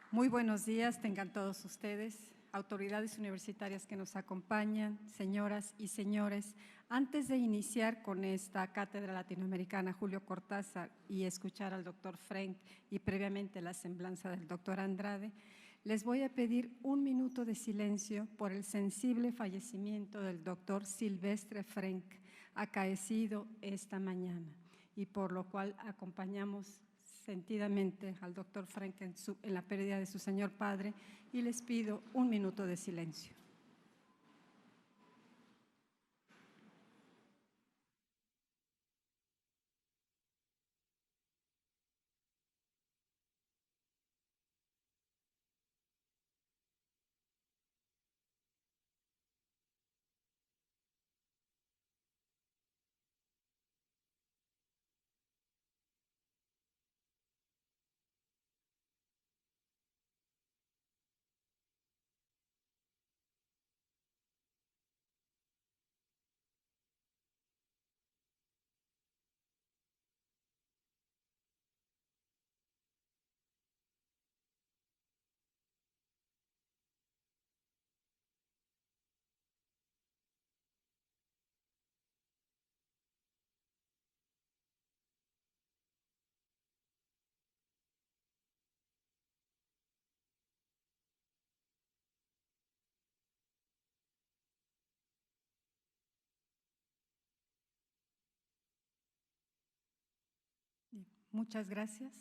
Muy buenos días, tengan todos ustedes, autoridades universitarias que nos acompañan, señoras y señores. Antes de iniciar con esta cátedra latinoamericana Julio Cortázar y escuchar al doctor Frank y previamente la semblanza del doctor Andrade, les voy a pedir un minuto de silencio por el sensible fallecimiento del doctor Silvestre Frank, acaecido esta mañana, y por lo cual acompañamos sentidamente al doctor Frank en la pérdida de su señor padre, y les pido un minuto de silencio. Muchas gracias.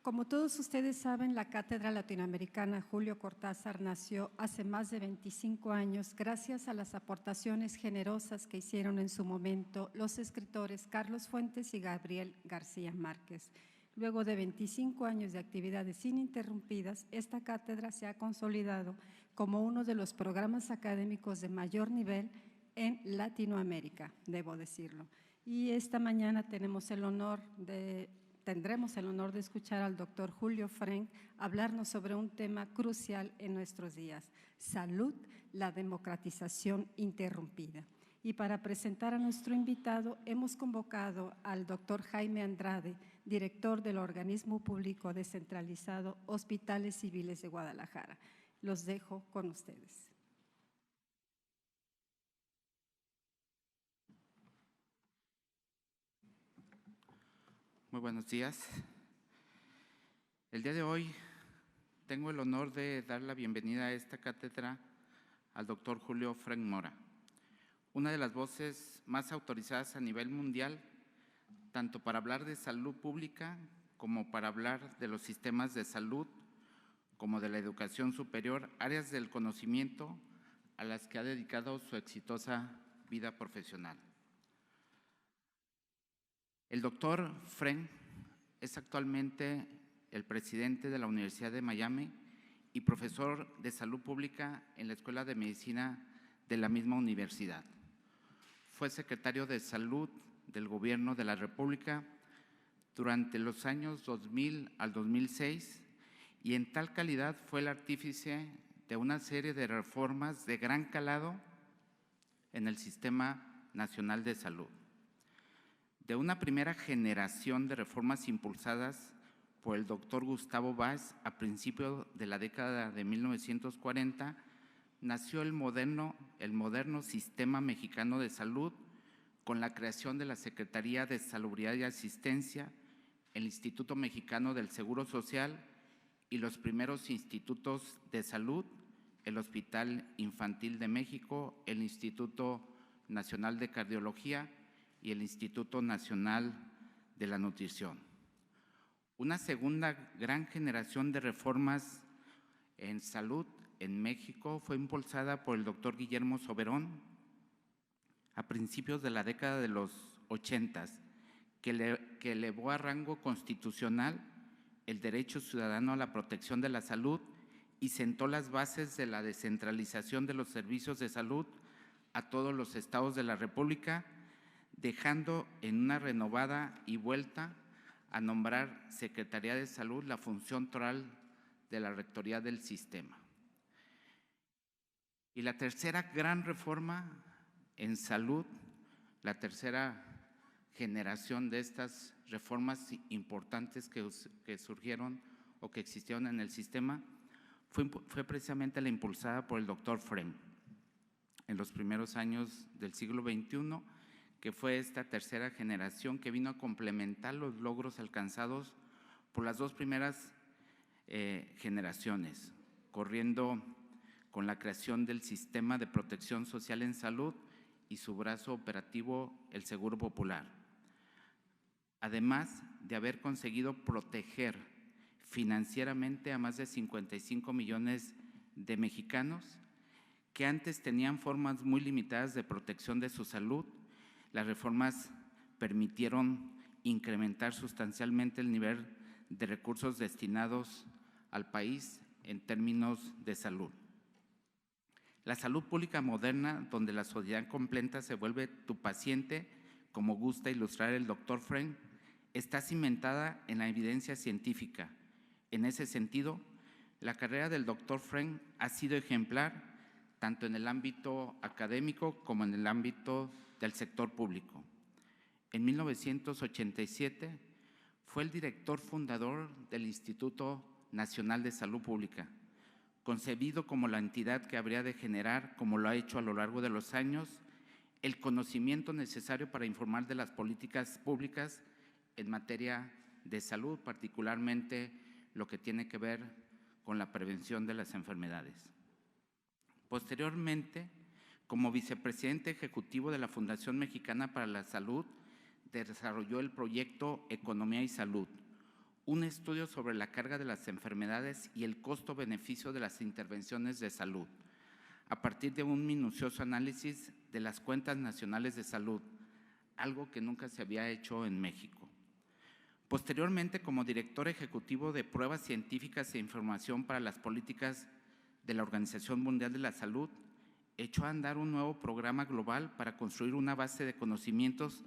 Como todos ustedes saben, la Cátedra Latinoamericana Julio Cortázar nació hace más de 25 años gracias a las aportaciones generosas que hicieron en su momento los escritores Carlos Fuentes y Gabriel García Márquez. Luego de 25 años de actividades ininterrumpidas, esta cátedra se ha consolidado como uno de los programas académicos de mayor nivel en Latinoamérica, debo decirlo. Y esta mañana tendremos el honor de escuchar al doctor Julio Frank hablarnos sobre un tema crucial en nuestros días: salud, la democratización interrumpida. Y para presentar a nuestro invitado, hemos convocado al doctor Jaime Andrade, director del organismo público descentralizado Hospitales Civiles de Guadalajara. Los dejo con ustedes. Muy buenos días. El día de hoy tengo el honor de dar la bienvenida a esta cátedra al doctor Julio Frank Mora, una de las voces más autorizadas a nivel mundial, tanto para hablar de salud pública como para hablar de los sistemas de salud, como de la educación superior, áreas del conocimiento a las que ha dedicado su exitosa vida profesional. El doctor Frank es actualmente el presidente de la Universidad de Miami y profesor de salud pública en la Escuela de Medicina de la misma universidad. Fue secretario de Salud del Gobierno de la República durante los años 2000 al 2006 y en tal calidad fue el artífice de una serie de reformas de gran calado en el Sistema Nacional de Salud. De una primera generación de reformas impulsadas por el doctor Gustavo Báez a principios de la década de 1940, nació el moderno Sistema Mexicano de Salud con la creación de la Secretaría de Salubridad y Asistencia, el Instituto Mexicano del Seguro Social y los primeros institutos de salud, el Hospital Infantil de México, el Instituto Nacional de Cardiología y el Instituto Nacional de la Nutrición. Una segunda gran generación de reformas en salud en México fue impulsada por el doctor Guillermo Soberón a principios de la década de los 80, que elevó a rango constitucional el derecho ciudadano a la protección de la salud y sentó las bases de la descentralización de los servicios de salud a todos los estados de la República, dejando en una renovada y vuelta a nombrar Secretaría de Salud la función total de la rectoría del sistema. Y la tercera gran reforma en salud, la tercera generación de estas reformas importantes que surgieron o que existieron en el sistema fue precisamente la impulsada por el doctor Fren en los primeros años del siglo XXI, que fue esta tercera generación que vino a complementar los logros alcanzados por las dos primeras generaciones, corriendo con la creación del Sistema de Protección Social en Salud y su brazo operativo, el Seguro Popular. Además de haber conseguido proteger financieramente a más de 55 millones de mexicanos que antes tenían formas muy limitadas de protección de su salud, las reformas permitieron incrementar sustancialmente el nivel de recursos destinados al país en términos de salud. La salud pública moderna, donde la sociedad completa se vuelve tu paciente, como gusta ilustrar el doctor Fren, está cimentada en la evidencia científica. En ese sentido, la carrera del doctor Fren ha sido ejemplar tanto en el ámbito académico como en el ámbito del sector público. En 1987 fue el director fundador del Instituto Nacional de Salud Pública, concebido como la entidad que habría de generar, como lo ha hecho a lo largo de los años, el conocimiento necesario para informar de las políticas públicas en materia de salud, particularmente lo que tiene que ver con la prevención de las enfermedades. Posteriormente, como vicepresidente ejecutivo de la Fundación Mexicana para la Salud, desarrolló el proyecto Economía y Salud, un estudio sobre la carga de las enfermedades y el costo-beneficio de las intervenciones de salud, a partir de un minucioso análisis de las cuentas nacionales de salud, algo que nunca se había hecho en México. Posteriormente, como director ejecutivo de Pruebas Científicas e Información para las Políticas de la Organización Mundial de la Salud, echó a andar un nuevo programa global para construir una base de conocimientos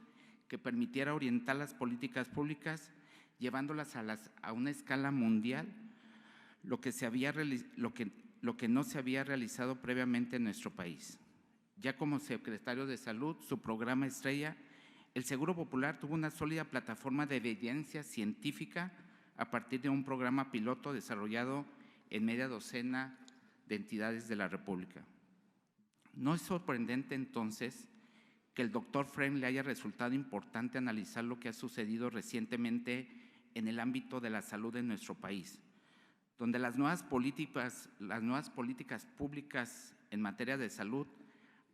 que permitiera orientar las políticas públicas, llevándolas a una escala mundial, lo que no se había realizado previamente en nuestro país. Ya como secretario de Salud, su programa estrella, el Seguro Popular, tuvo una sólida plataforma de evidencia científica a partir de un programa piloto desarrollado en media docena de entidades de la República. No es sorprendente entonces que el doctor Fren le haya resultado importante analizar lo que ha sucedido recientemente en el ámbito de la salud en nuestro país, donde las nuevas políticas públicas en materia de salud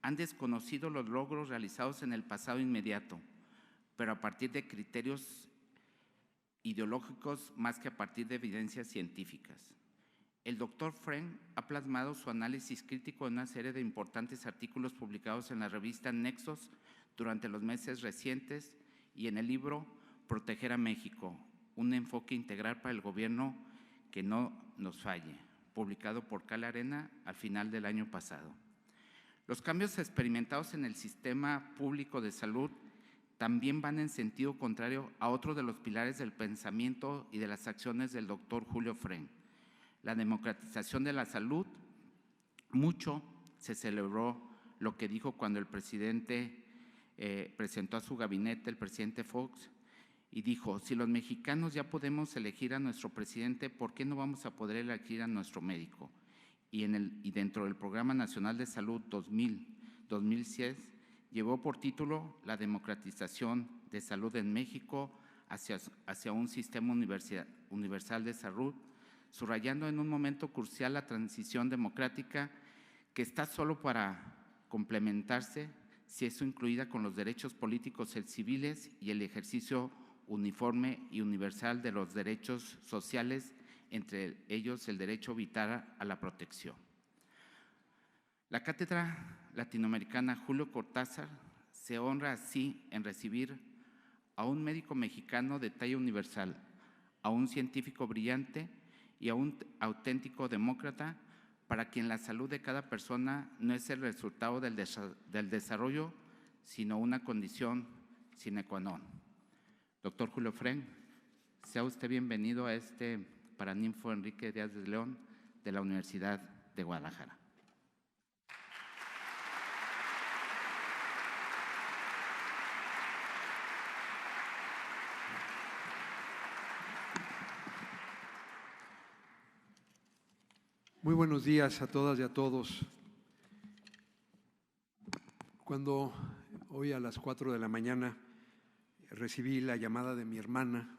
han desconocido los logros realizados en el pasado inmediato, pero a partir de criterios ideológicos más que a partir de evidencias científicas. El doctor Fren ha plasmado su análisis crítico en una serie de importantes artículos publicados en la revista Nexos durante los meses recientes y en el libro Proteger a México, un enfoque integral para el gobierno que no nos falle, publicado por Cal Arena al final del año pasado. Los cambios experimentados en el sistema público de salud también van en sentido contrario a otro de los pilares del pensamiento y de las acciones del doctor Julio Fren, la democratización de la salud. Mucho se celebró lo que dijo cuando el presidente presentó a su gabinete, el presidente Fox, y dijo: si los mexicanos ya podemos elegir a nuestro presidente, ¿por qué no vamos a poder elegir a nuestro médico? Y dentro del Programa Nacional de Salud 2000-2006 llevó por título La democratización de salud en México hacia un sistema universal de salud, subrayando en un momento crucial la transición democrática que está solo para complementarse si es incluida con los derechos políticos y civiles y el ejercicio uniforme y universal de los derechos sociales, entre ellos el derecho vital a la protección. La Cátedra Latinoamericana Julio Cortázar se honra así en recibir a un médico mexicano de talla universal, a un científico brillante y a un auténtico demócrata para quien la salud de cada persona no es el resultado del desarrollo, sino una condición sine qua non. Doctor Julio Fren, sea usted bienvenido a este Paraninfo Enrique Díaz de León de la Universidad de Guadalajara. Muy buenos días a todas y a todos. Cuando hoy a las 4 de la mañana recibí la llamada de mi hermana,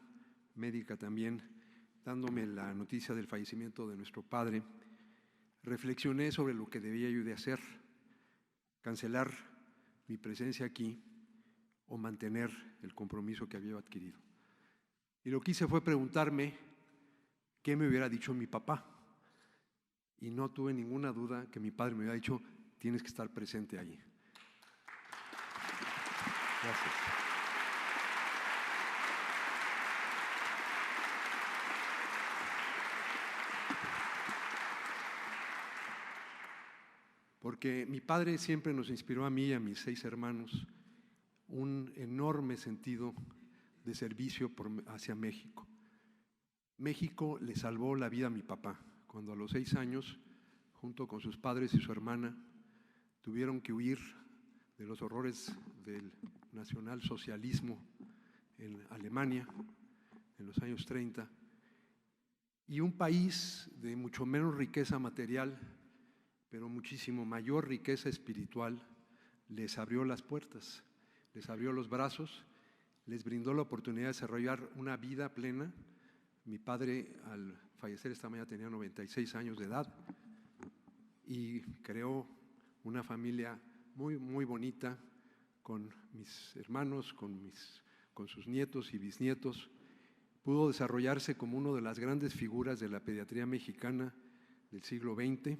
médica también, dándome la noticia del fallecimiento de nuestro padre, reflexioné sobre lo que debía yo de hacer, cancelar mi presencia aquí o mantener el compromiso que había adquirido. Y lo que hice fue preguntarme qué me hubiera dicho mi papá. Y no tuve ninguna duda que mi padre me hubiera dicho, tienes que estar presente allí. Gracias. Porque mi padre siempre nos inspiró a mí y a mis 6 hermanos un enorme sentido de servicio hacia México. México le salvó la vida a mi papá, cuando a los 6 años, junto con sus padres y su hermana, tuvieron que huir de los horrores del nacionalsocialismo en Alemania en los años 30, y un país de mucho menos riqueza material, pero muchísimo mayor riqueza espiritual, les abrió las puertas, les abrió los brazos, les brindó la oportunidad de desarrollar una vida plena. Mi padre, al fallecer esta mañana, tenía 96 años de edad y creó una familia muy, muy bonita con mis hermanos, con sus nietos y bisnietos. Pudo desarrollarse como una de las grandes figuras de la pediatría mexicana del siglo XX,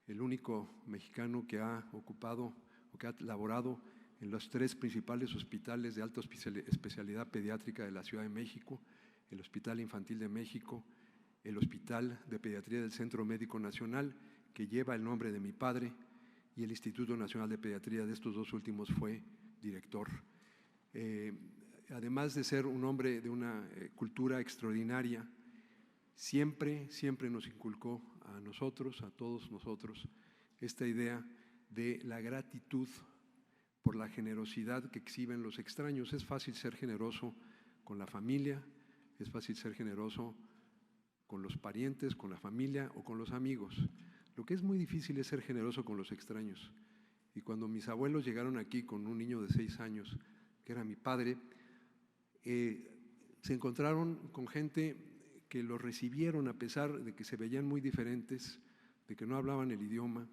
el único mexicano que ha ocupado o que ha laborado en los 3 principales hospitales de alta especialidad pediátrica de la Ciudad de México, el Hospital Infantil de México, el Hospital de Pediatría del Centro Médico Nacional, que lleva el nombre de mi padre, y el Instituto Nacional de Pediatría. De estos 2 últimos fue director. Además de ser un hombre de una cultura extraordinaria, siempre nos inculcó a nosotros, a todos nosotros, esta idea de la gratitud por la generosidad que exhiben los extraños. Es fácil ser generoso con la familia, es fácil ser generoso con los parientes, con la familia o con los amigos. Lo que es muy difícil es ser generoso con los extraños. Y cuando mis abuelos llegaron aquí con un niño de 6 años, que era mi padre, se encontraron con gente que los recibieron a pesar de que se veían muy diferentes, de que no hablaban el idioma,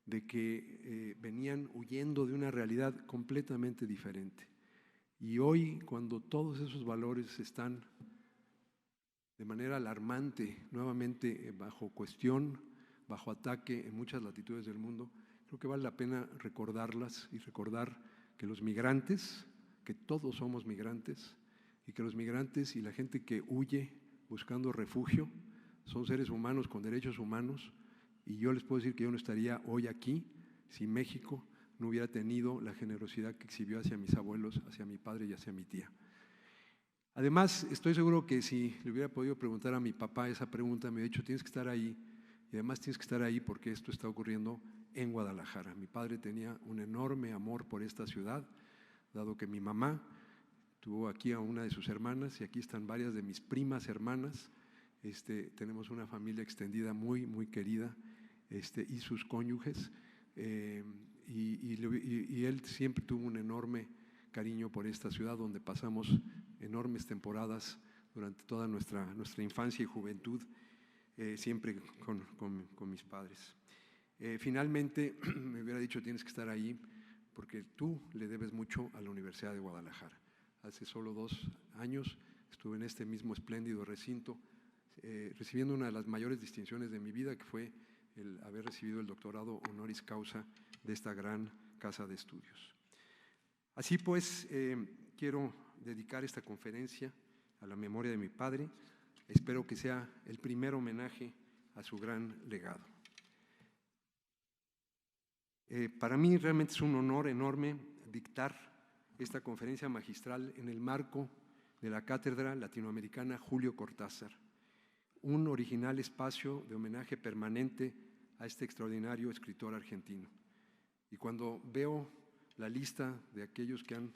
de que venían huyendo de una realidad completamente diferente. Y hoy, cuando todos esos valores están de manera alarmante nuevamente bajo cuestión, bajo ataque en muchas latitudes del mundo, creo que vale la pena recordarlas y recordar que los migrantes, que todos somos migrantes, y que los migrantes y la gente que huye buscando refugio son seres humanos con derechos humanos. Y yo les puedo decir que yo no estaría hoy aquí si México no hubiera tenido la generosidad que exhibió hacia mis abuelos, hacia mi padre y hacia mi tía. Además, estoy seguro que si le hubiera podido preguntar a mi papá esa pregunta, me hubiera dicho, tienes que estar ahí, y además tienes que estar ahí porque esto está ocurriendo en Guadalajara. Mi padre tenía un enorme amor por esta ciudad, dado que mi mamá tuvo aquí a una de sus hermanas y aquí están varias de mis primas hermanas. Tenemos una familia extendida muy, muy querida, y sus cónyuges, y él siempre tuvo un enorme cariño por esta ciudad donde pasamos enormes temporadas durante toda nuestra infancia y juventud, siempre con mis padres. Finalmente me hubiera dicho, tienes que estar ahí porque tú le debes mucho a la Universidad de Guadalajara. Hace solo 2 años estuve en este mismo espléndido recinto recibiendo una de las mayores distinciones de mi vida, que fue el haber recibido el doctorado honoris causa de esta gran casa de estudios. Así pues, quiero dedicar esta conferencia a la memoria de mi padre. Espero que sea el primer homenaje a su gran legado. Para mí realmente es un honor enorme dictar esta conferencia magistral en el marco de la Cátedra Latinoamericana Julio Cortázar, un original espacio de homenaje permanente a este extraordinario escritor argentino. Y cuando veo la lista de aquellos que han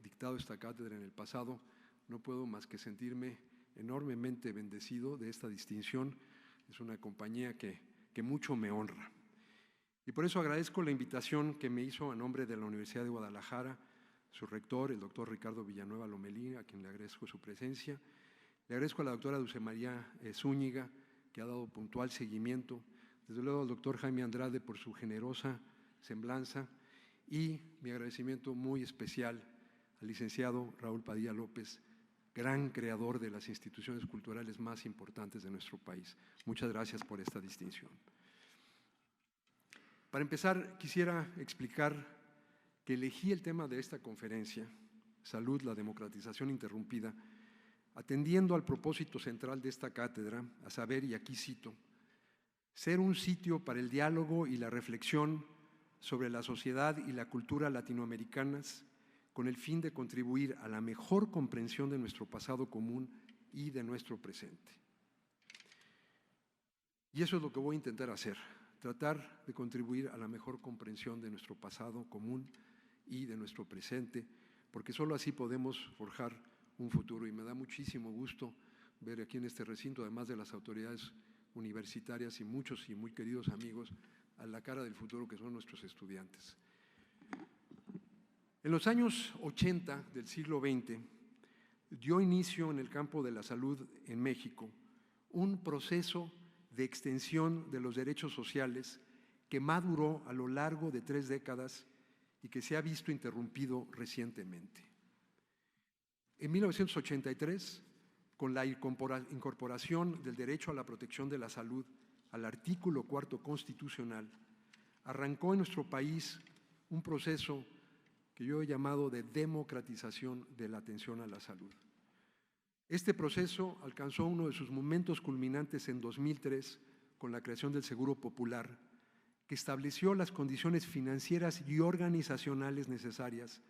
dictado esta cátedra en el pasado, no puedo más que sentirme enormemente bendecido de esta distinción, Es una compañía que mucho me honra. Y por eso agradezco la invitación que me hizo a nombre de la Universidad de Guadalajara, su rector, el doctor Ricardo Villanueva Lomelí, a quien le agradezco su presencia. Le agradezco a la doctora Dulce María Zúñiga, que ha dado puntual seguimiento. Desde luego al doctor Jaime Andrade por su generosa semblanza. Y mi agradecimiento muy especial al licenciado Raúl Padilla López, gran creador de las instituciones culturales más importantes de nuestro país. Muchas gracias por esta distinción. Para empezar, quisiera explicar que elegí el tema de esta conferencia, Salud, la democratización interrumpida, atendiendo al propósito central de esta cátedra, a saber, y aquí cito, ser un sitio para el diálogo y la reflexión sobre la sociedad y la cultura latinoamericanas con el fin de contribuir a la mejor comprensión de nuestro pasado común y de nuestro presente. Y eso es lo que voy a intentar hacer, tratar de contribuir a la mejor comprensión de nuestro pasado común y de nuestro presente, porque solo así podemos forjar un futuro. Y me da muchísimo gusto ver aquí en este recinto, además de las autoridades universitarias y muchos y muy queridos amigos, a la cara del futuro que son nuestros estudiantes. En los años 80 del siglo XX dio inicio en el campo de la salud en México un proceso de extensión de los derechos sociales que maduró a lo largo de 3 décadas y que se ha visto interrumpido recientemente. En 1983, con la incorporación del derecho a la protección de la salud al artículo 4 constitucional, arrancó en nuestro país un proceso que yo he llamado de democratización de la atención a la salud. Este proceso alcanzó uno de sus momentos culminantes en 2003 con la creación del Seguro Popular, que estableció las condiciones financieras y organizacionales necesarias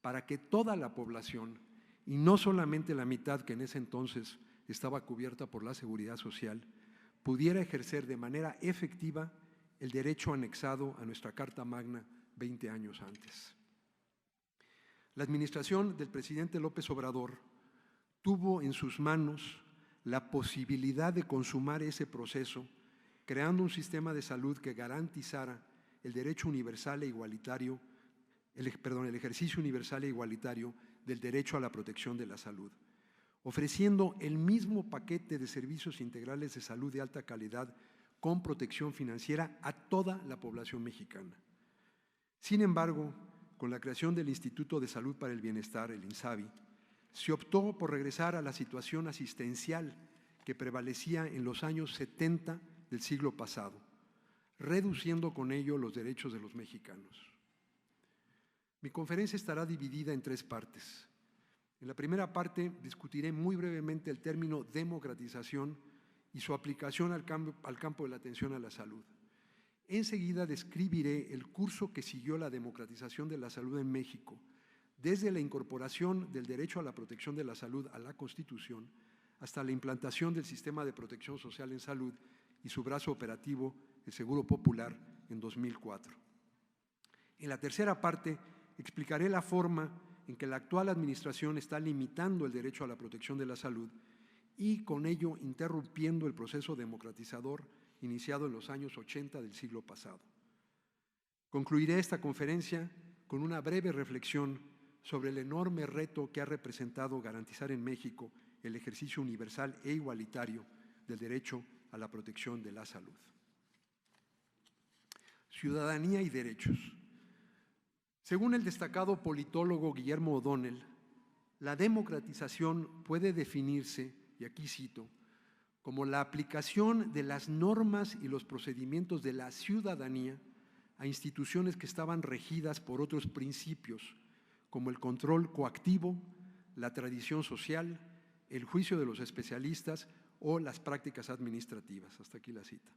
para que toda la población, y no solamente la mitad que en ese entonces estaba cubierta por la Seguridad Social, pudiera ejercer de manera efectiva el derecho anexado a nuestra Carta Magna 20 años antes. La administración del presidente López Obrador tuvo en sus manos la posibilidad de consumar ese proceso, creando un sistema de salud que garantizara el derecho universal e igualitario, el ejercicio universal e igualitario del derecho a la protección de la salud, ofreciendo el mismo paquete de servicios integrales de salud de alta calidad con protección financiera a toda la población mexicana. Sin embargo, con la creación del Instituto de Salud para el Bienestar, el INSABI, se optó por regresar a la situación asistencial que prevalecía en los años 70 del siglo pasado, reduciendo con ello los derechos de los mexicanos. Mi conferencia estará dividida en 3 partes. En la primera parte discutiré muy brevemente el término democratización y su aplicación al campo de la atención a la salud. Enseguida describiré el curso que siguió la democratización de la salud en México, desde la incorporación del derecho a la protección de la salud a la Constitución hasta la implantación del sistema de protección social en salud y su brazo operativo, el Seguro Popular, en 2004. En la tercera parte explicaré la forma en que la actual administración está limitando el derecho a la protección de la salud y con ello interrumpiendo el proceso democratizador iniciado en los años 80 del siglo pasado. Concluiré esta conferencia con una breve reflexión sobre el enorme reto que ha representado garantizar en México el ejercicio universal e igualitario del derecho a la protección de la salud. Ciudadanía y derechos. Según el destacado politólogo Guillermo O'Donnell, la democratización puede definirse, y aquí cito, como la aplicación de las normas y los procedimientos de la ciudadanía a instituciones que estaban regidas por otros principios, como el control coactivo, la tradición social, el juicio de los especialistas o las prácticas administrativas. Hasta aquí la cita.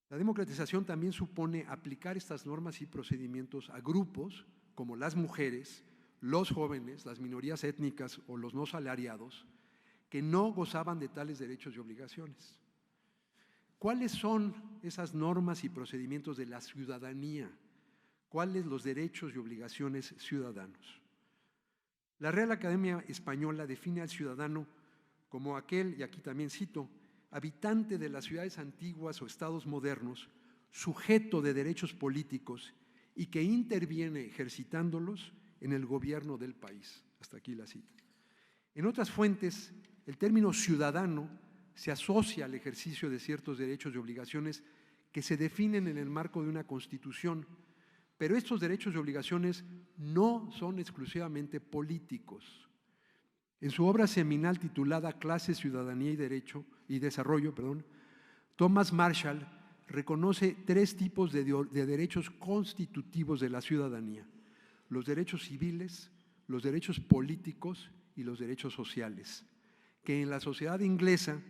La democratización también supone aplicar estas normas y procedimientos a grupos como las mujeres, los jóvenes, las minorías étnicas o los no salariados, que no gozaban de tales derechos y obligaciones. ¿Cuáles son esas normas y procedimientos de la ciudadanía? ¿Cuáles los derechos y obligaciones ciudadanos? La Real Academia Española define al ciudadano como aquel, y aquí también cito, habitante de las ciudades antiguas o estados modernos, sujeto de derechos políticos y que interviene ejercitándolos en el gobierno del país. Hasta aquí la cita. En otras fuentes, el término ciudadano se asocia al ejercicio de ciertos derechos y obligaciones que se definen en el marco de una Constitución, pero estos derechos y obligaciones no son exclusivamente políticos. En su obra seminal titulada Clase, Ciudadanía y Desarrollo, Thomas Marshall reconoce tres tipos de derechos constitutivos de la ciudadanía: los derechos civiles, los derechos políticos y los derechos sociales, que en la sociedad inglesa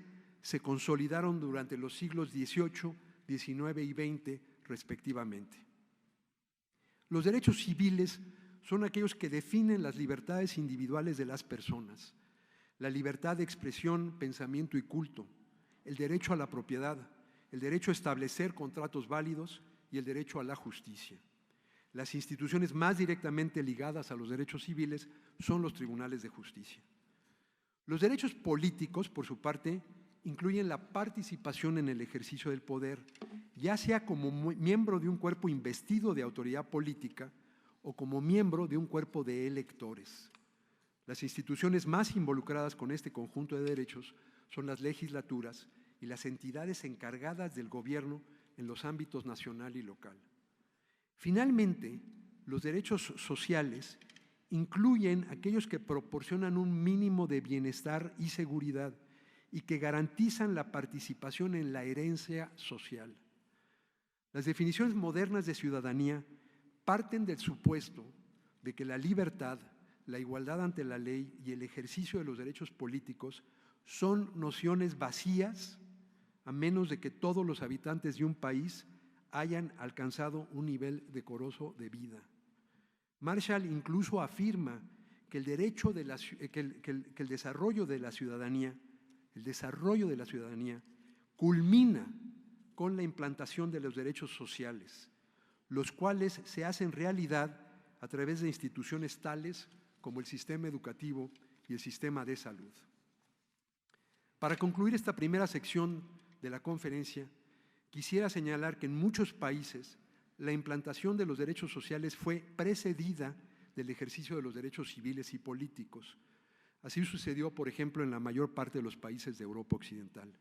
se consolidaron durante los siglos XVIII, XIX y XX respectivamente. Los derechos civiles son aquellos que definen las libertades individuales de las personas: la libertad de expresión, pensamiento y culto, el derecho a la propiedad, el derecho a establecer contratos válidos y el derecho a la justicia. Las instituciones más directamente ligadas a los derechos civiles son los tribunales de justicia. Los derechos políticos, por su parte, incluyen la participación en el ejercicio del poder, ya sea como miembro de un cuerpo investido de autoridad política o como miembro de un cuerpo de electores. Las instituciones más involucradas con este conjunto de derechos son las legislaturas y las entidades encargadas del gobierno en los ámbitos nacional y local. Finalmente, los derechos sociales incluyen aquellos que proporcionan un mínimo de bienestar y seguridad y que garantizan la participación en la herencia social. Las definiciones modernas de ciudadanía parten del supuesto de que la libertad, la igualdad ante la ley y el ejercicio de los derechos políticos son nociones vacías a menos de que todos los habitantes de un país hayan alcanzado un nivel decoroso de vida. Marshall incluso afirma que el desarrollo de la ciudadanía culmina con la implantación de los derechos sociales, los cuales se hacen realidad a través de instituciones tales como el sistema educativo y el sistema de salud. Para concluir esta primera sección de la conferencia, quisiera señalar que en muchos países la implantación de los derechos sociales fue precedida del ejercicio de los derechos civiles y políticos. Así sucedió, por ejemplo, en la mayor parte de los países de Europa Occidental.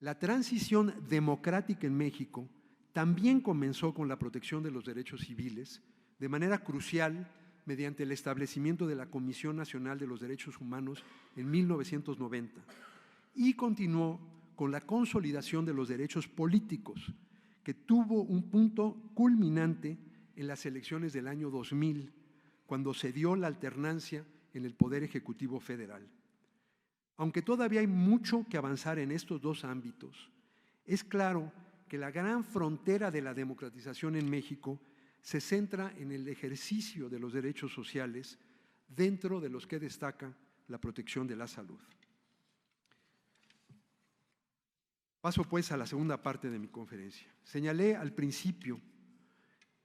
La transición democrática en México también comenzó con la protección de los derechos civiles, de manera crucial mediante el establecimiento de la Comisión Nacional de los Derechos Humanos en 1990, y continuó con la consolidación de los derechos políticos, que tuvo un punto culminante en las elecciones del año 2000, cuando se dio la alternancia en el Poder Ejecutivo Federal. Aunque todavía hay mucho que avanzar en estos dos ámbitos, es claro que la gran frontera de la democratización en México se centra en el ejercicio de los derechos sociales, dentro de los que destaca la protección de la salud. Paso pues a la segunda parte de mi conferencia. Señalé al principio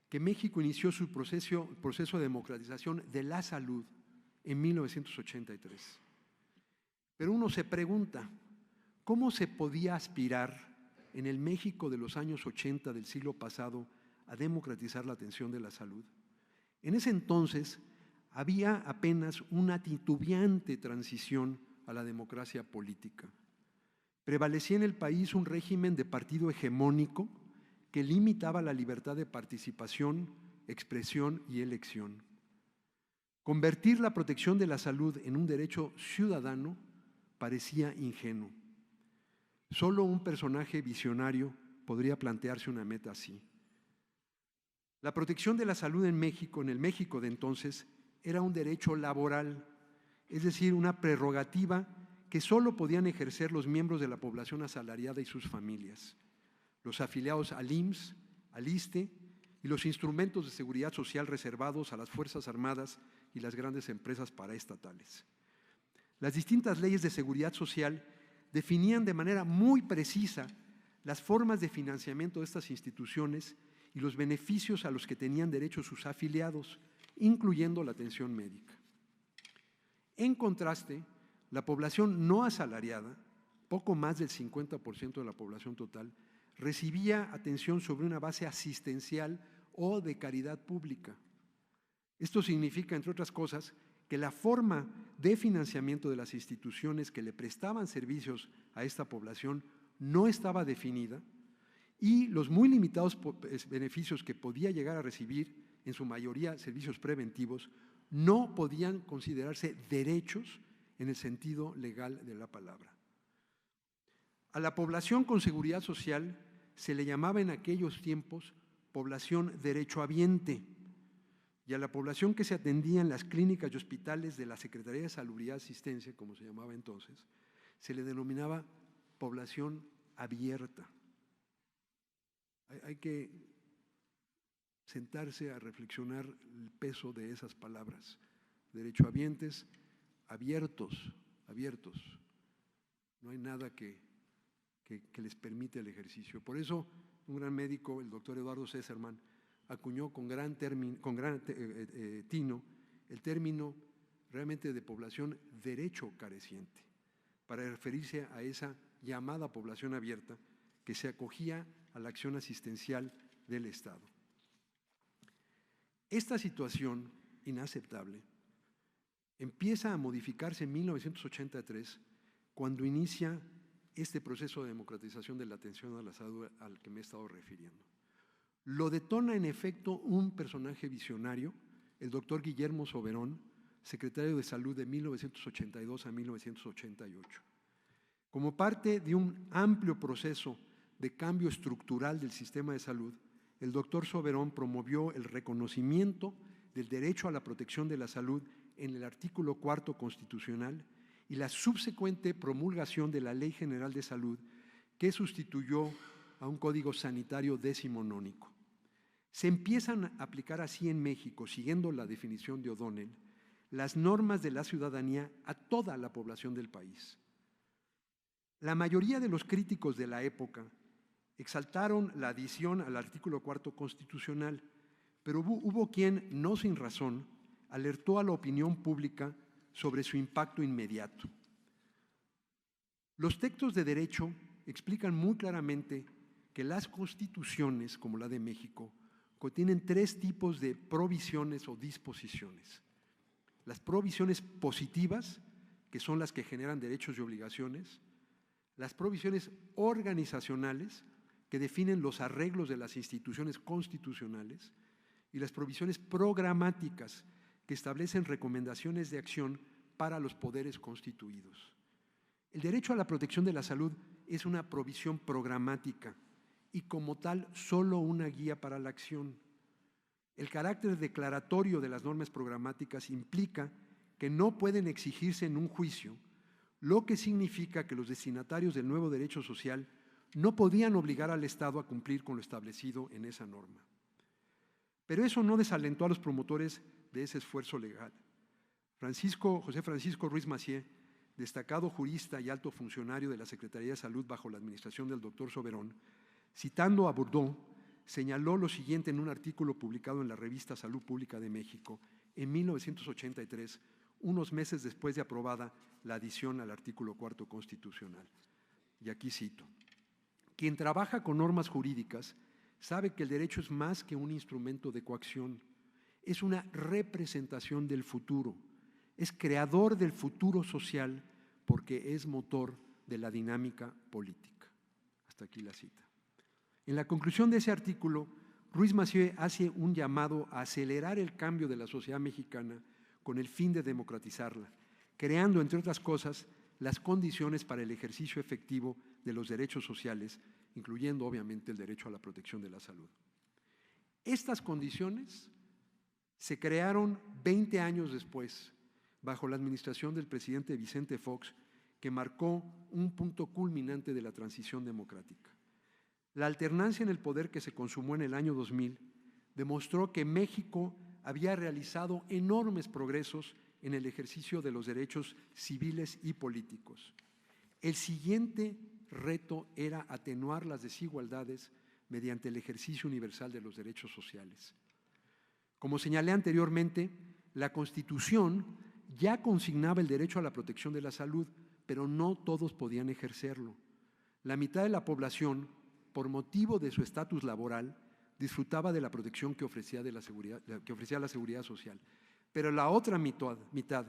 que México inició su proceso de democratización de la salud en 1983. Pero uno se pregunta, ¿cómo se podía aspirar en el México de los años 80 del siglo pasado a democratizar la atención de la salud? En ese entonces había apenas una titubeante transición a la democracia política. Prevalecía en el país un régimen de partido hegemónico que limitaba la libertad de participación, expresión y elección. Convertir la protección de la salud en un derecho ciudadano parecía ingenuo. Solo un personaje visionario podría plantearse una meta así. La protección de la salud en México, en el México de entonces, era un derecho laboral, es decir, una prerrogativa que solo podían ejercer los miembros de la población asalariada y sus familias, los afiliados al IMSS, al ISSSTE y los instrumentos de seguridad social reservados a las Fuerzas Armadas y las grandes empresas paraestatales. Las distintas leyes de seguridad social definían de manera muy precisa las formas de financiamiento de estas instituciones y los beneficios a los que tenían derecho sus afiliados, incluyendo la atención médica. En contraste, la población no asalariada poco más del 50% de la población total, recibía atención sobre una base asistencial o de caridad pública. Esto significa, entre otras cosas, que la forma de financiamiento de las instituciones que le prestaban servicios a esta población no estaba definida y los muy limitados beneficios que podía llegar a recibir, en su mayoría servicios preventivos, no podían considerarse derechos en el sentido legal de la palabra. A la población con seguridad social se le llamaba en aquellos tiempos población derechohabiente, y a la población que se atendía en las clínicas y hospitales de la Secretaría de Salubridad y Asistencia, como se llamaba entonces, se le denominaba población abierta. Hay que sentarse a reflexionar el peso de esas palabras. Derechohabientes, abiertos. No hay nada que les permite el ejercicio. Por eso, un gran médico, el doctor Eduardo Césarman, acuñó con gran tino el término realmente de población derecho careciente, para referirse a esa llamada población abierta que se acogía a la acción asistencial del Estado. Esta situación inaceptable empieza a modificarse en 1983, cuando inicia este proceso de democratización de la atención a la salud al que me he estado refiriendo. Lo detona en efecto un personaje visionario, el doctor Guillermo Soberón, secretario de Salud de 1982 a 1988. Como parte de un amplio proceso de cambio estructural del sistema de salud, el doctor Soberón promovió el reconocimiento del derecho a la protección de la salud en el artículo 4 constitucional y la subsecuente promulgación de la Ley General de Salud, que sustituyó a un código sanitario decimonónico. Se empiezan a aplicar así en México, siguiendo la definición de O'Donnell, las normas de la ciudadanía a toda la población del país. La mayoría de los críticos de la época exaltaron la adición al artículo 4 constitucional, pero hubo quien, no sin razón, alertó a la opinión pública sobre su impacto inmediato. Los textos de derecho explican muy claramente que las constituciones, como la de México, contienen tres tipos de provisiones o disposiciones. Las provisiones positivas, que son las que generan derechos y obligaciones; las provisiones organizacionales, que definen los arreglos de las instituciones constitucionales; y las provisiones programáticas, que establecen recomendaciones de acción para los poderes constituidos. El derecho a la protección de la salud es una provisión programática y como tal solo una guía para la acción. El carácter declaratorio de las normas programáticas implica que no pueden exigirse en un juicio, lo que significa que los destinatarios del nuevo derecho social no podían obligar al Estado a cumplir con lo establecido en esa norma. Pero eso no desalentó a los promotores de ese esfuerzo legal. José Francisco Ruiz Massieu, destacado jurista y alto funcionario de la Secretaría de Salud bajo la administración del doctor Soberón, citando a Bourdon, señaló lo siguiente en un artículo publicado en la revista Salud Pública de México en 1983, unos meses después de aprobada la adición al artículo 4 constitucional. Y aquí cito: quien trabaja con normas jurídicas sabe que el derecho es más que un instrumento de coacción, es una representación del futuro, es creador del futuro social porque es motor de la dinámica política. Hasta aquí la cita. En la conclusión de ese artículo, Ruiz Massieu hace un llamado a acelerar el cambio de la sociedad mexicana con el fin de democratizarla, creando, entre otras cosas, las condiciones para el ejercicio efectivo de los derechos sociales, incluyendo obviamente el derecho a la protección de la salud. Estas condiciones se crearon 20 años después, bajo la administración del presidente Vicente Fox, que marcó un punto culminante de la transición democrática. La alternancia en el poder que se consumó en el año 2000 demostró que México había realizado enormes progresos en el ejercicio de los derechos civiles y políticos. El siguiente reto era atenuar las desigualdades mediante el ejercicio universal de los derechos sociales. Como señalé anteriormente, la Constitución ya consignaba el derecho a la protección de la salud pero no todos podían ejercerlo. La mitad de la población, por motivo de su estatus laboral, disfrutaba de la protección que ofrecía la seguridad social. Pero la otra mitad,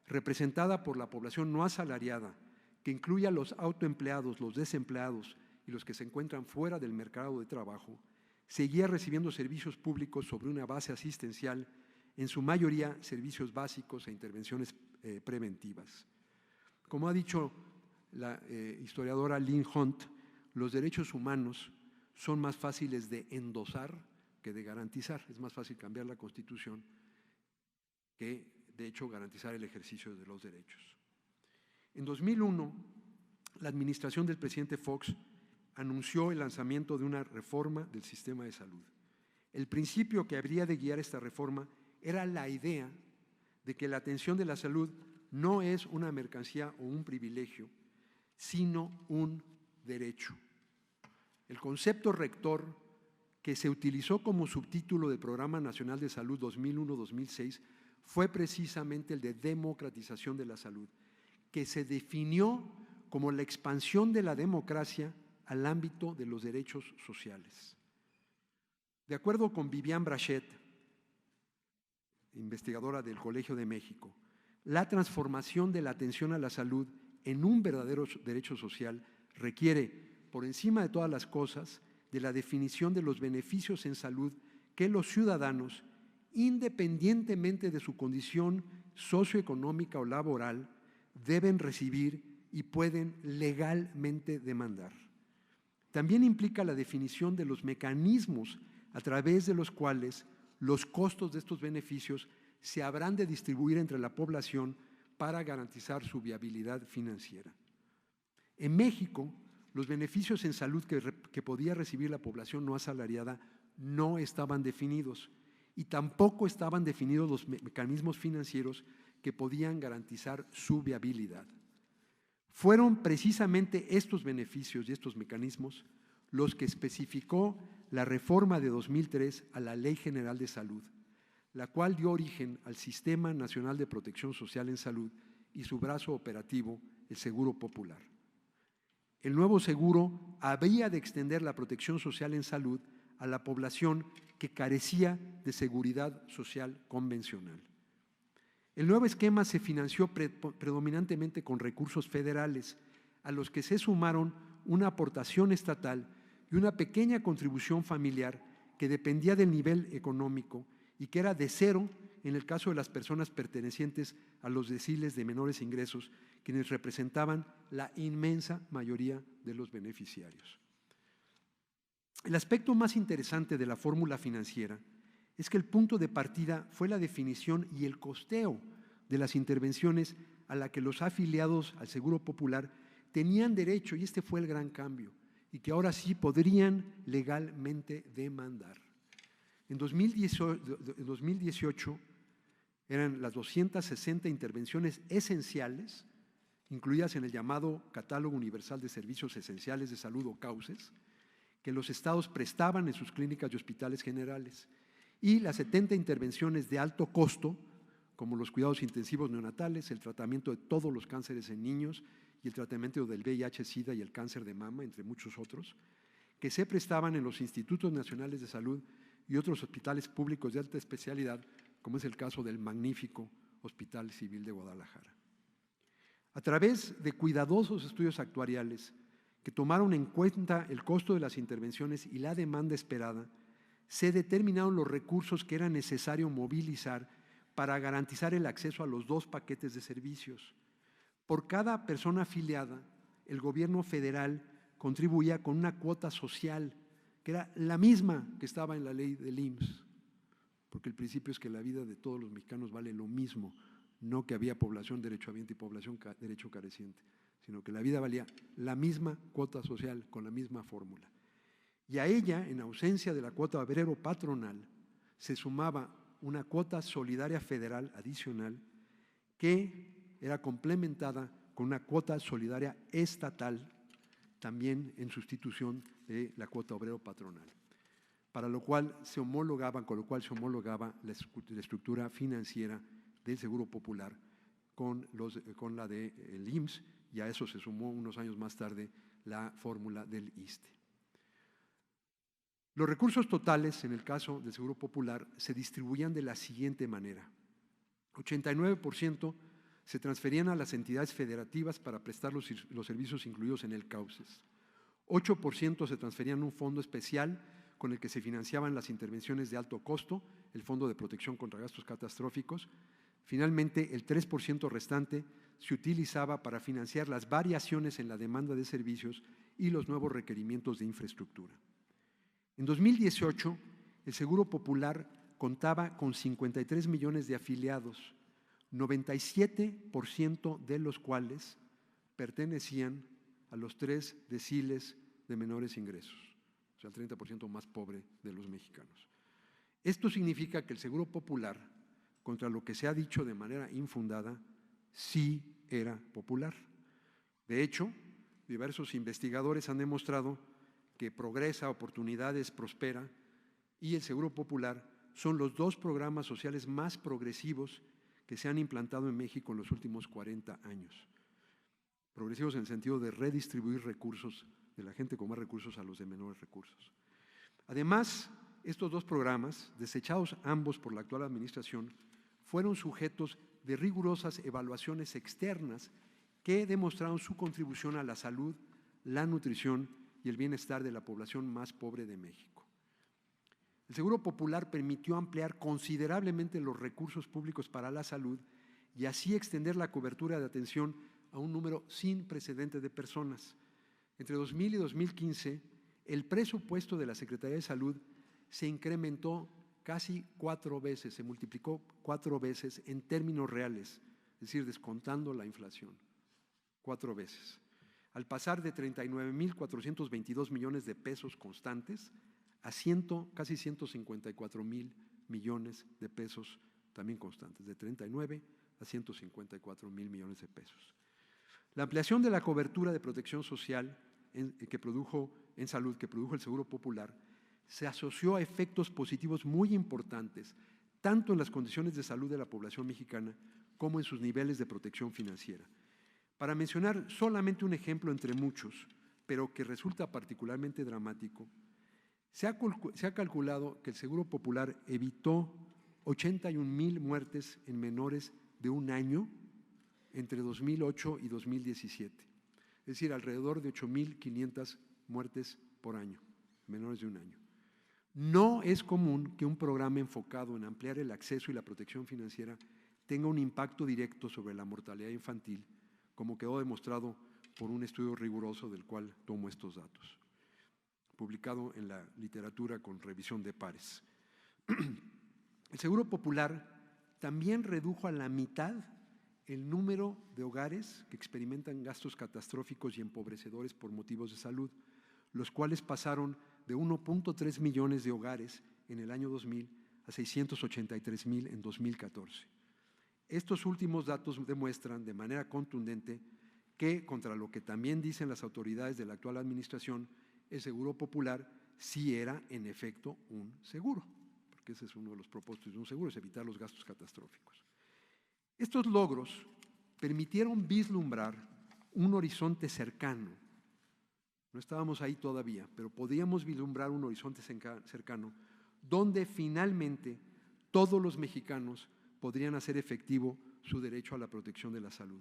representada por la población no asalariada, que incluye a los autoempleados, los desempleados y los que se encuentran fuera del mercado de trabajo, seguía recibiendo servicios públicos sobre una base asistencial, en su mayoría servicios básicos e intervenciones preventivas. Como ha dicho la historiadora Lynn Hunt, los derechos humanos son más fáciles de endosar que de garantizar. Es más fácil cambiar la Constitución que, de hecho, garantizar el ejercicio de los derechos. En 2001, la administración del presidente Fox anunció el lanzamiento de una reforma del sistema de salud. El principio que habría de guiar esta reforma era la idea de que la atención de la salud no es una mercancía o un privilegio, sino un derecho. El concepto rector que se utilizó como subtítulo del Programa Nacional de Salud 2001-2006 fue precisamente el de democratización de la salud, que se definió como la expansión de la democracia al ámbito de los derechos sociales. De acuerdo con Viviane Brachet, investigadora del Colegio de México, la transformación de la atención a la salud en un verdadero derecho social requiere, por encima de todas las cosas, de la definición de los beneficios en salud que los ciudadanos, independientemente de su condición socioeconómica o laboral, deben recibir y pueden legalmente demandar. También implica la definición de los mecanismos a través de los cuales los costos de estos beneficios se habrán de distribuir entre la población para garantizar su viabilidad financiera. En México, los beneficios en salud que podía recibir la población no asalariada no estaban definidos y tampoco estaban definidos los mecanismos financieros que podían garantizar su viabilidad. Fueron precisamente estos beneficios y estos mecanismos los que especificó la reforma de 2003 a la Ley General de Salud, la cual dio origen al Sistema Nacional de Protección Social en Salud y su brazo operativo, el Seguro Popular. El nuevo seguro había de extender la protección social en salud a la población que carecía de seguridad social convencional. El nuevo esquema se financió predominantemente con recursos federales, a los que se sumaron una aportación estatal y una pequeña contribución familiar que dependía del nivel económico y que era de cero en el caso de las personas pertenecientes a los deciles de menores ingresos, quienes representaban la inmensa mayoría de los beneficiarios. El aspecto más interesante de la fórmula financiera es que el punto de partida fue la definición y el costeo de las intervenciones a la que los afiliados al Seguro Popular tenían derecho, y este fue el gran cambio, y que ahora sí podrían legalmente demandar. En 2018 eran las 260 intervenciones esenciales, incluidas en el llamado Catálogo Universal de Servicios Esenciales de Salud o CAUSES, que los estados prestaban en sus clínicas y hospitales generales, y las 70 intervenciones de alto costo, como los cuidados intensivos neonatales, el tratamiento de todos los cánceres en niños y el tratamiento del VIH-Sida y el cáncer de mama, entre muchos otros, que se prestaban en los institutos nacionales de salud y otros hospitales públicos de alta especialidad, como es el caso del magnífico Hospital Civil de Guadalajara. A través de cuidadosos estudios actuariales que tomaron en cuenta el costo de las intervenciones y la demanda esperada, se determinaron los recursos que era necesario movilizar para garantizar el acceso a los 2 paquetes de servicios. Por cada persona afiliada, el gobierno federal contribuía con una cuota social, que era la misma que estaba en la ley del IMSS, porque el principio es que la vida de todos los mexicanos vale lo mismo, no que había población derechohabiente y población derecho careciente, sino que la vida valía la misma cuota social con la misma fórmula. Y a ella, en ausencia de la cuota obrero patronal, se sumaba una cuota solidaria federal adicional que era complementada con una cuota solidaria estatal, también en sustitución de la cuota obrero patronal, con lo cual se homologaba la estructura financiera del Seguro Popular con la del IMSS y a eso se sumó unos años más tarde la fórmula del ISSSTE. Los recursos totales, en el caso del Seguro Popular, se distribuían de la siguiente manera: 89% se transferían a las entidades federativas para prestar los servicios incluidos en el CAUSES, 8% se transferían a un fondo especial con el que se financiaban las intervenciones de alto costo, el Fondo de Protección contra Gastos Catastróficos. Finalmente, el 3% restante se utilizaba para financiar las variaciones en la demanda de servicios y los nuevos requerimientos de infraestructura. En 2018, el Seguro Popular contaba con 53 millones de afiliados, 97% de los cuales pertenecían a los 3 deciles de menores ingresos, o sea, el 30% más pobre de los mexicanos. Esto significa que el Seguro Popular, contra lo que se ha dicho de manera infundada, sí era popular. De hecho, diversos investigadores han demostrado que Progresa, Oportunidades, Prospera y el Seguro Popular son los 2 programas sociales más progresivos que se han implantado en México en los últimos 40 años. Progresivos en el sentido de redistribuir recursos de la gente con más recursos a los de menores recursos. Además, estos 2 programas, desechados ambos por la actual administración, fueron sujetos de rigurosas evaluaciones externas que demostraron su contribución a la salud, la nutrición y el bienestar de la población más pobre de México. El Seguro Popular permitió ampliar considerablemente los recursos públicos para la salud y así extender la cobertura de atención a un número sin precedentes de personas. Entre 2000 y 2015, el presupuesto de la Secretaría de Salud se incrementó casi 4 veces, se multiplicó 4 veces en términos reales, es decir, descontando la inflación, 4 veces, al pasar de 39,422 millones de pesos constantes a casi 154,000 millones de pesos también constantes, de 39 a 154,000 millones de pesos. La ampliación de la cobertura de protección social en salud que produjo el Seguro Popular se asoció a efectos positivos muy importantes, tanto en las condiciones de salud de la población mexicana como en sus niveles de protección financiera. Para mencionar solamente un ejemplo entre muchos, pero que resulta particularmente dramático, se ha calculado que el Seguro Popular evitó 81,000 muertes en menores de 1 año entre 2008 y 2017, es decir, alrededor de 8,500 muertes por año, menores de 1 año. No es común que un programa enfocado en ampliar el acceso y la protección financiera tenga un impacto directo sobre la mortalidad infantil, como quedó demostrado por un estudio riguroso del cual tomo estos datos, publicado en la literatura con revisión de pares. El Seguro Popular también redujo a la mitad el número de hogares que experimentan gastos catastróficos y empobrecedores por motivos de salud, los cuales pasaron de 1.3 millones de hogares en el año 2000 a 683,000 en 2014. Estos últimos datos demuestran de manera contundente que, contra lo que también dicen las autoridades de la actual administración, el Seguro Popular sí era en efecto un seguro, porque ese es uno de los propósitos de un seguro, es evitar los gastos catastróficos. Estos logros permitieron vislumbrar un horizonte cercano. No estábamos ahí todavía, pero podíamos vislumbrar un horizonte cercano donde finalmente todos los mexicanos podrían hacer efectivo su derecho a la protección de la salud.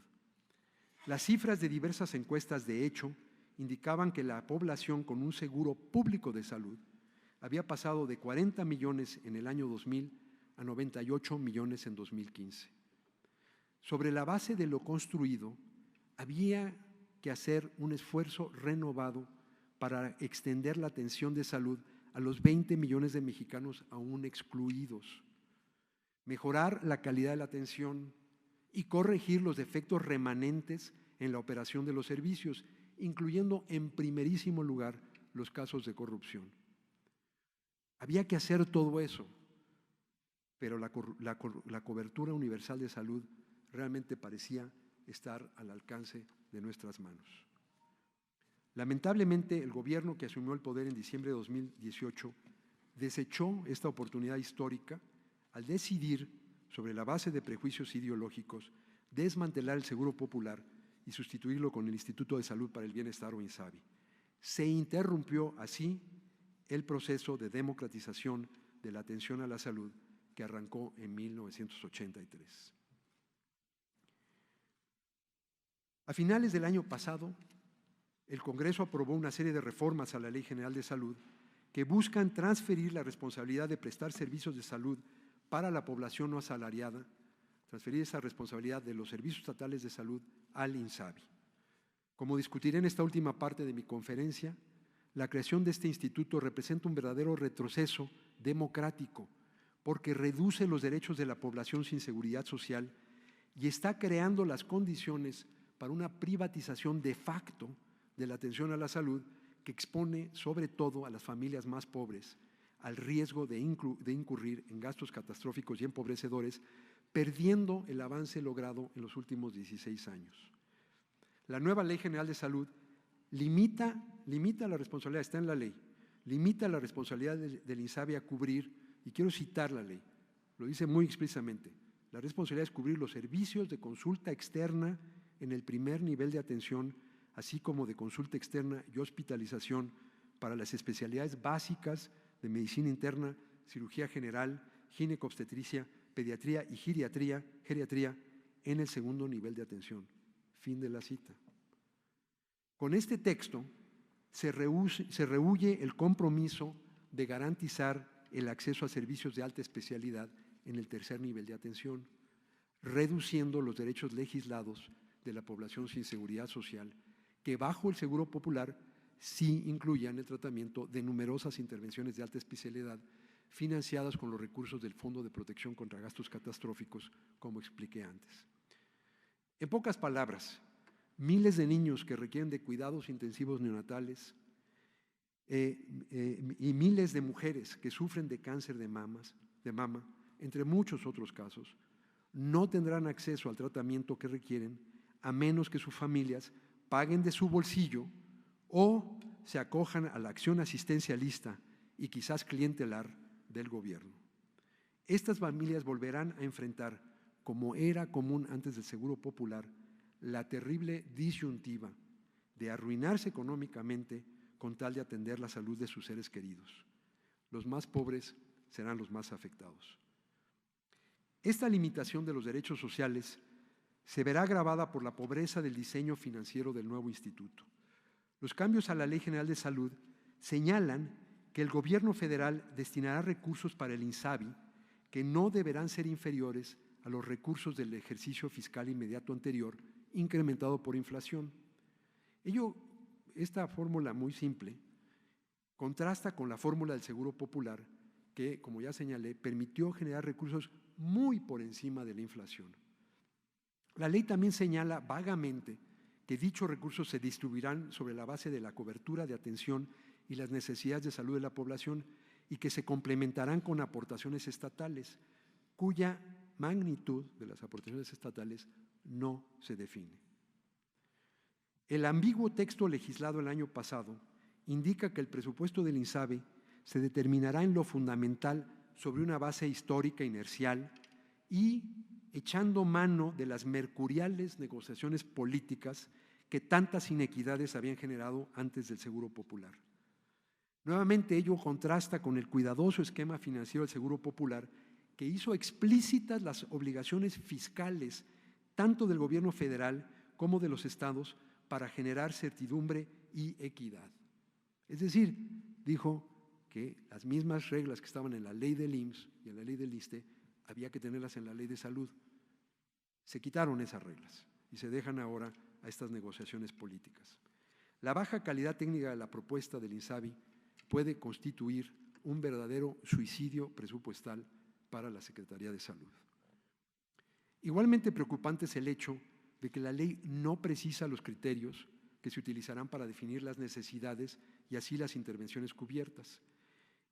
Las cifras de diversas encuestas, de hecho, indicaban que la población con un seguro público de salud había pasado de 40 millones en el año 2000 a 98 millones en 2015. Sobre la base de lo construido, había que hacer un esfuerzo renovado para extender la atención de salud a los 20 millones de mexicanos aún excluidos, mejorar la calidad de la atención y corregir los defectos remanentes en la operación de los servicios, incluyendo en primerísimo lugar los casos de corrupción. Había que hacer todo eso, pero la cobertura universal de salud realmente parecía estar al alcance de nuestras manos. Lamentablemente, el gobierno que asumió el poder en diciembre de 2018 desechó esta oportunidad histórica al decidir, sobre la base de prejuicios ideológicos, desmantelar el Seguro Popular y sustituirlo con el Instituto de Salud para el Bienestar o INSABI. Se interrumpió así el proceso de democratización de la atención a la salud que arrancó en 1983. A finales del año pasado, el Congreso aprobó una serie de reformas a la Ley General de Salud que buscan transferir la responsabilidad de prestar servicios de salud para la población no asalariada, transferir esa responsabilidad de los servicios estatales de salud al INSABI. Como discutiré en esta última parte de mi conferencia, la creación de este instituto representa un verdadero retroceso democrático porque reduce los derechos de la población sin seguridad social y está creando las condiciones para una privatización de facto de la atención a la salud que expone sobre todo a las familias más pobres al riesgo de incurrir en gastos catastróficos y empobrecedores, perdiendo el avance logrado en los últimos 16 años. La nueva Ley General de Salud limita la responsabilidad, está en la ley, limita la responsabilidad del INSABI a cubrir, y quiero citar la ley, lo dice muy explícitamente, la responsabilidad es cubrir los servicios de consulta externa en el primer nivel de atención, así como de consulta externa y hospitalización para las especialidades básicas de medicina interna, cirugía general, ginecobstetricia, pediatría y geriatría en el segundo nivel de atención. Fin de la cita. Con este texto se rehúye el compromiso de garantizar el acceso a servicios de alta especialidad en el tercer nivel de atención, reduciendo los derechos legislados de la población sin seguridad social, que bajo el Seguro Popular sí incluían el tratamiento de numerosas intervenciones de alta especialidad financiadas con los recursos del Fondo de Protección contra Gastos Catastróficos, como expliqué antes. En pocas palabras, miles de niños que requieren de cuidados intensivos neonatales y miles de mujeres que sufren de cáncer de mama, entre muchos otros casos, no tendrán acceso al tratamiento que requieren a menos que sus familias paguen de su bolsillo o se acojan a la acción asistencialista y quizás clientelar del gobierno. Estas familias volverán a enfrentar, como era común antes del Seguro Popular, la terrible disyuntiva de arruinarse económicamente con tal de atender la salud de sus seres queridos. Los más pobres serán los más afectados. Esta limitación de los derechos sociales se verá agravada por la pobreza del diseño financiero del nuevo instituto. Los cambios a la Ley General de Salud señalan que el gobierno federal destinará recursos para el INSABI que no deberán ser inferiores a los recursos del ejercicio fiscal inmediato anterior, incrementado por inflación. Esta fórmula muy simple contrasta con la fórmula del Seguro Popular que, como ya señalé, permitió generar recursos muy por encima de la inflación. La ley también señala vagamente que dichos recursos se distribuirán sobre la base de la cobertura de atención y las necesidades de salud de la población y que se complementarán con aportaciones estatales, cuya magnitud de las aportaciones estatales no se define. El ambiguo texto legislado el año pasado indica que el presupuesto del INSABI se determinará en lo fundamental sobre una base histórica inercial y echando mano de las mercuriales negociaciones políticas que tantas inequidades habían generado antes del Seguro Popular. Nuevamente ello contrasta con el cuidadoso esquema financiero del Seguro Popular que hizo explícitas las obligaciones fiscales tanto del gobierno federal como de los estados para generar certidumbre y equidad. Es decir, dijo que las mismas reglas que estaban en la ley del IMSS y en la ley del ISSSTE había que tenerlas en la ley de salud. Se quitaron esas reglas y se dejan ahora a estas negociaciones políticas. La baja calidad técnica de la propuesta del INSABI puede constituir un verdadero suicidio presupuestal para la Secretaría de Salud. Igualmente preocupante es el hecho de que la ley no precisa los criterios que se utilizarán para definir las necesidades y así las intervenciones cubiertas.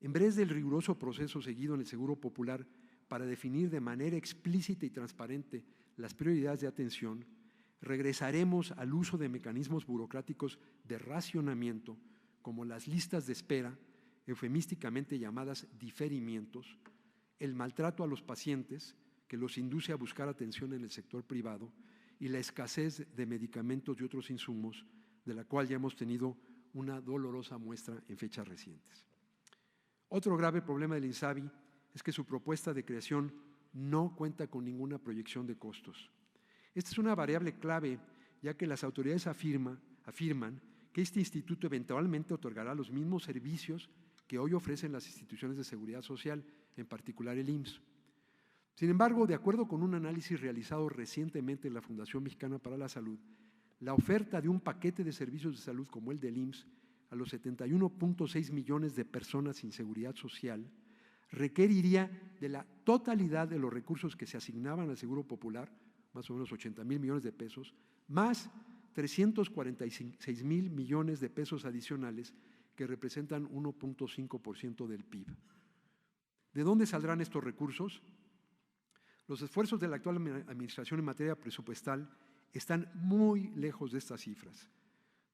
En vez del riguroso proceso seguido en el Seguro Popular para definir de manera explícita y transparente las prioridades de atención, regresaremos al uso de mecanismos burocráticos de racionamiento como las listas de espera, eufemísticamente llamadas diferimientos, el maltrato a los pacientes que los induce a buscar atención en el sector privado y la escasez de medicamentos y otros insumos, de la cual ya hemos tenido una dolorosa muestra en fechas recientes. Otro grave problema del INSABI es que su propuesta de creación no cuenta con ninguna proyección de costos. Esta es una variable clave, ya que las autoridades afirman que este instituto eventualmente otorgará los mismos servicios que hoy ofrecen las instituciones de seguridad social, en particular el IMSS. Sin embargo, de acuerdo con un análisis realizado recientemente en la Fundación Mexicana para la Salud, la oferta de un paquete de servicios de salud como el del IMSS a los 71.6 millones de personas sin seguridad social requeriría de la totalidad de los recursos que se asignaban al Seguro Popular, más o menos 80,000 millones de pesos, más 346 mil millones de pesos adicionales que representan 1.5% del PIB. ¿De dónde saldrán estos recursos? Los esfuerzos de la actual administración en materia presupuestal están muy lejos de estas cifras.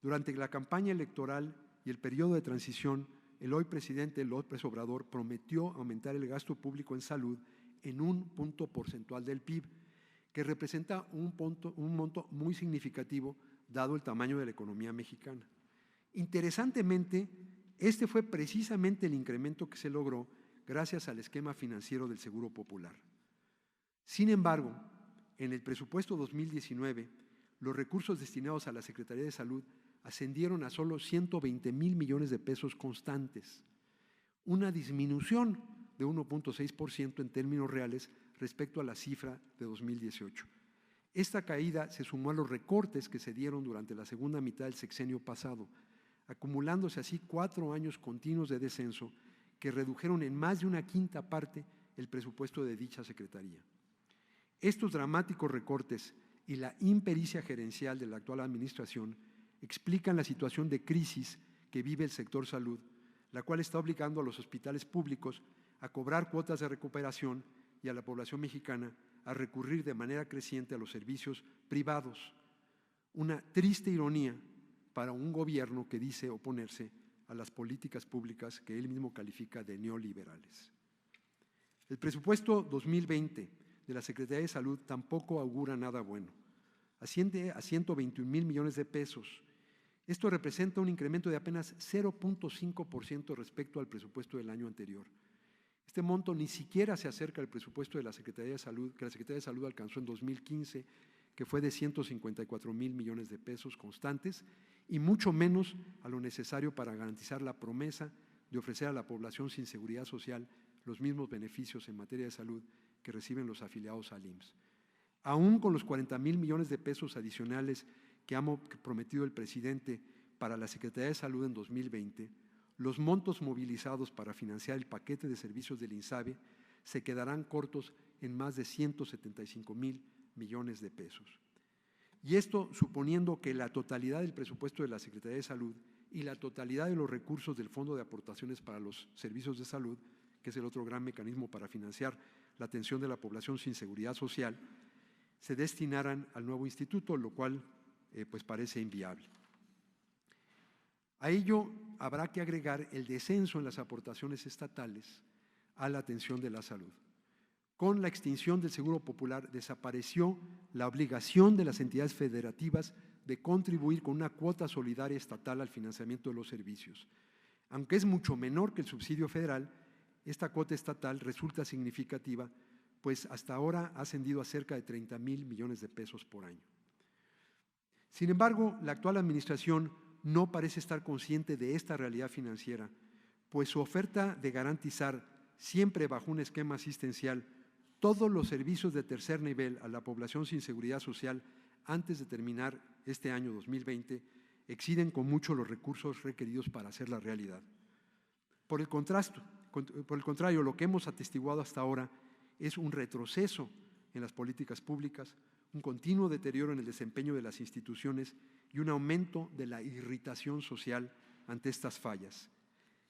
Durante la campaña electoral y el periodo de transición, el hoy presidente López Obrador prometió aumentar el gasto público en salud en 1 punto porcentual del PIB, que representa un monto muy significativo dado el tamaño de la economía mexicana. Interesantemente, este fue precisamente el incremento que se logró gracias al esquema financiero del Seguro Popular. Sin embargo, en el presupuesto 2019, los recursos destinados a la Secretaría de Salud ascendieron a solo 120,000 millones de pesos constantes, una disminución de 1.6% en términos reales respecto a la cifra de 2018. Esta caída se sumó a los recortes que se dieron durante la segunda mitad del sexenio pasado, acumulándose así 4 años continuos de descenso que redujeron en más de una quinta parte el presupuesto de dicha secretaría. Estos dramáticos recortes y la impericia gerencial de la actual administración explican la situación de crisis que vive el sector salud, la cual está obligando a los hospitales públicos a cobrar cuotas de recuperación y a la población mexicana a recurrir de manera creciente a los servicios privados. Una triste ironía para un gobierno que dice oponerse a las políticas públicas que él mismo califica de neoliberales. El presupuesto 2020 de la Secretaría de Salud tampoco augura nada bueno. Asciende a 121,000 millones de pesos. Esto representa un incremento de apenas 0.5% respecto al presupuesto del año anterior. Este monto ni siquiera se acerca al presupuesto de la Secretaría de Salud, que la Secretaría de Salud alcanzó en 2015, que fue de 154,000 millones de pesos constantes, y mucho menos a lo necesario para garantizar la promesa de ofrecer a la población sin seguridad social los mismos beneficios en materia de salud que reciben los afiliados al IMSS. Aún con los 40,000 millones de pesos adicionales que ha prometido el presidente para la Secretaría de Salud en 2020, los montos movilizados para financiar el paquete de servicios del INSABI se quedarán cortos en más de 175,000 millones de pesos. Y esto suponiendo que la totalidad del presupuesto de la Secretaría de Salud y la totalidad de los recursos del Fondo de Aportaciones para los Servicios de Salud, que es el otro gran mecanismo para financiar la atención de la población sin seguridad social, se destinaran al nuevo instituto, lo cual pues parece inviable. A ello habrá que agregar el descenso en las aportaciones estatales a la atención de la salud. Con la extinción del Seguro Popular desapareció la obligación de las entidades federativas de contribuir con una cuota solidaria estatal al financiamiento de los servicios. Aunque es mucho menor que el subsidio federal, esta cuota estatal resulta significativa, pues hasta ahora ha ascendido a cerca de 30,000 millones de pesos por año. Sin embargo, la actual administración no parece estar consciente de esta realidad financiera, pues su oferta de garantizar, siempre bajo un esquema asistencial, todos los servicios de tercer nivel a la población sin seguridad social antes de terminar este año 2020 exceden con mucho los recursos requeridos para hacerla realidad. Por el contrario, lo que hemos atestiguado hasta ahora es un retroceso en las políticas públicas, un continuo deterioro en el desempeño de las instituciones y un aumento de la irritación social ante estas fallas.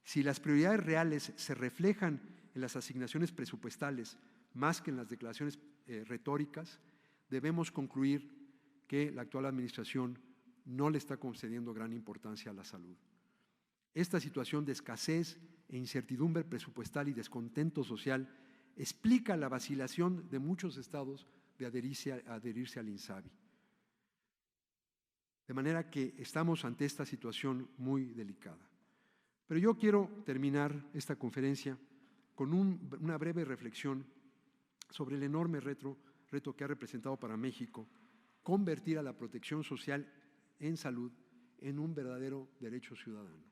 Si las prioridades reales se reflejan en las asignaciones presupuestales más que en las declaraciones retóricas, debemos concluir que la actual administración no le está concediendo gran importancia a la salud. Esta situación de escasez e incertidumbre presupuestal y descontento social explica la vacilación de muchos estados de adherirse al INSABI. De manera que estamos ante esta situación muy delicada. Pero yo quiero terminar esta conferencia con una breve reflexión sobre el enorme reto que ha representado para México convertir a la protección social en salud en un verdadero derecho ciudadano.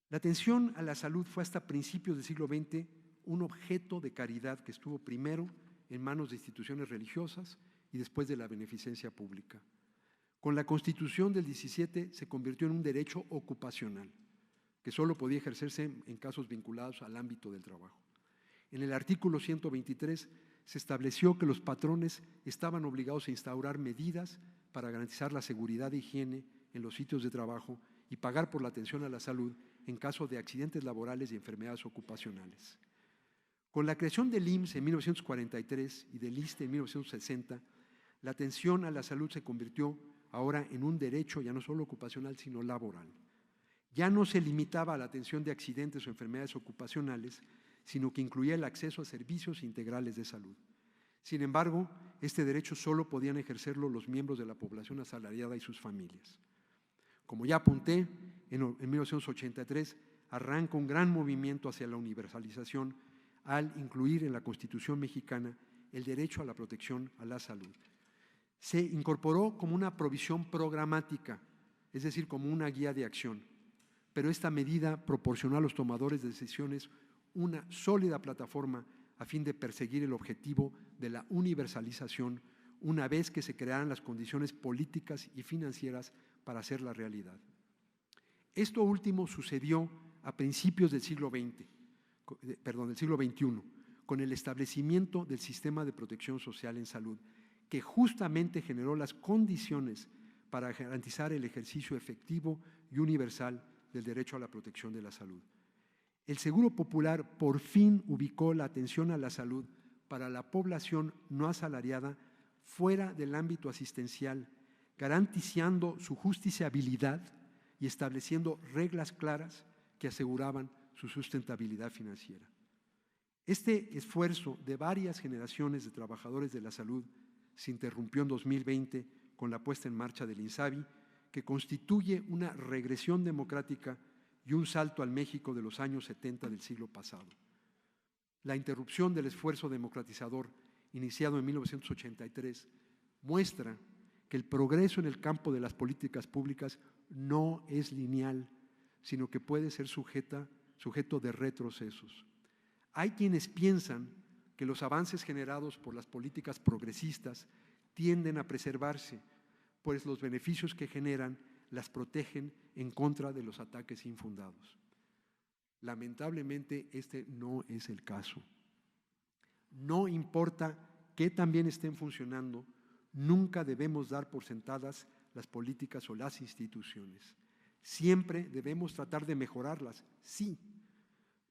La atención a la salud fue hasta principios del siglo XX un objeto de caridad que estuvo primero en manos de instituciones religiosas y después de la beneficencia pública. Con la Constitución del 17 se convirtió en un derecho ocupacional, que solo podía ejercerse en casos vinculados al ámbito del trabajo. En el artículo 123 se estableció que los patrones estaban obligados a instaurar medidas para garantizar la seguridad e higiene en los sitios de trabajo y pagar por la atención a la salud en caso de accidentes laborales y enfermedades ocupacionales. Con la creación del IMSS en 1943 y del ISSSTE en 1960, la atención a la salud se convirtió ahora en un derecho ya no solo ocupacional, sino laboral. Ya no se limitaba a la atención de accidentes o enfermedades ocupacionales, sino que incluía el acceso a servicios integrales de salud. Sin embargo, este derecho solo podían ejercerlo los miembros de la población asalariada y sus familias. Como ya apunté, en 1983 arranca un gran movimiento hacia la universalización al incluir en la Constitución mexicana el derecho a la protección a la salud. Se incorporó como una provisión programática, es decir, como una guía de acción, pero esta medida proporcionó a los tomadores de decisiones una sólida plataforma a fin de perseguir el objetivo de la universalización una vez que se crearan las condiciones políticas y financieras para hacerla realidad. Esto último sucedió a principios del siglo XXI, con el establecimiento del sistema de protección social en salud, que justamente generó las condiciones para garantizar el ejercicio efectivo y universal del derecho a la protección de la salud. El Seguro Popular por fin ubicó la atención a la salud para la población no asalariada fuera del ámbito asistencial, garantizando su justiciabilidad y estableciendo reglas claras que aseguraban su sustentabilidad financiera. Este esfuerzo de varias generaciones de trabajadores de la salud se interrumpió en 2020 con la puesta en marcha del INSABI, que constituye una regresión democrática y un salto al México de los años 70 del siglo pasado. La interrupción del esfuerzo democratizador iniciado en 1983 muestra que el progreso en el campo de las políticas públicas no es lineal, sino que puede ser sujeto de retrocesos. Hay quienes piensan que los avances generados por las políticas progresistas tienden a preservarse, pues los beneficios que generan las protegen en contra de los ataques infundados. Lamentablemente, este no es el caso. No importa que también estén funcionando, nunca debemos dar por sentadas las políticas o las instituciones. Siempre debemos tratar de mejorarlas, sí,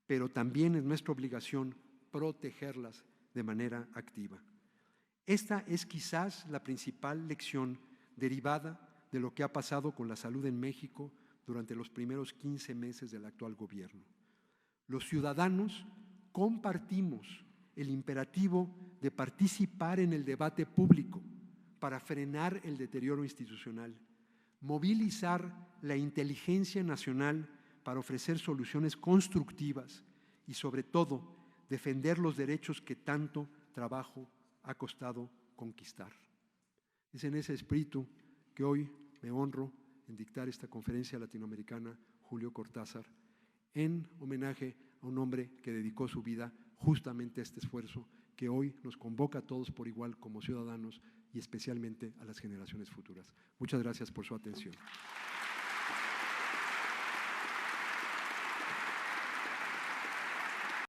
pero también es nuestra obligación protegerlas de manera activa. Esta es quizás la principal lección derivada de lo que ha pasado con la salud en México durante los primeros 15 meses del actual gobierno. Los ciudadanos compartimos el imperativo de participar en el debate público para frenar el deterioro institucional, movilizar la inteligencia nacional para ofrecer soluciones constructivas y, sobre todo, defender los derechos que tanto trabajo ha costado conquistar. Es en ese espíritu que hoy me honro en dictar esta conferencia latinoamericana Julio Cortázar, en homenaje a un hombre que dedicó su vida justamente a este esfuerzo que hoy nos convoca a todos por igual como ciudadanos y especialmente a las generaciones futuras. Muchas gracias por su atención.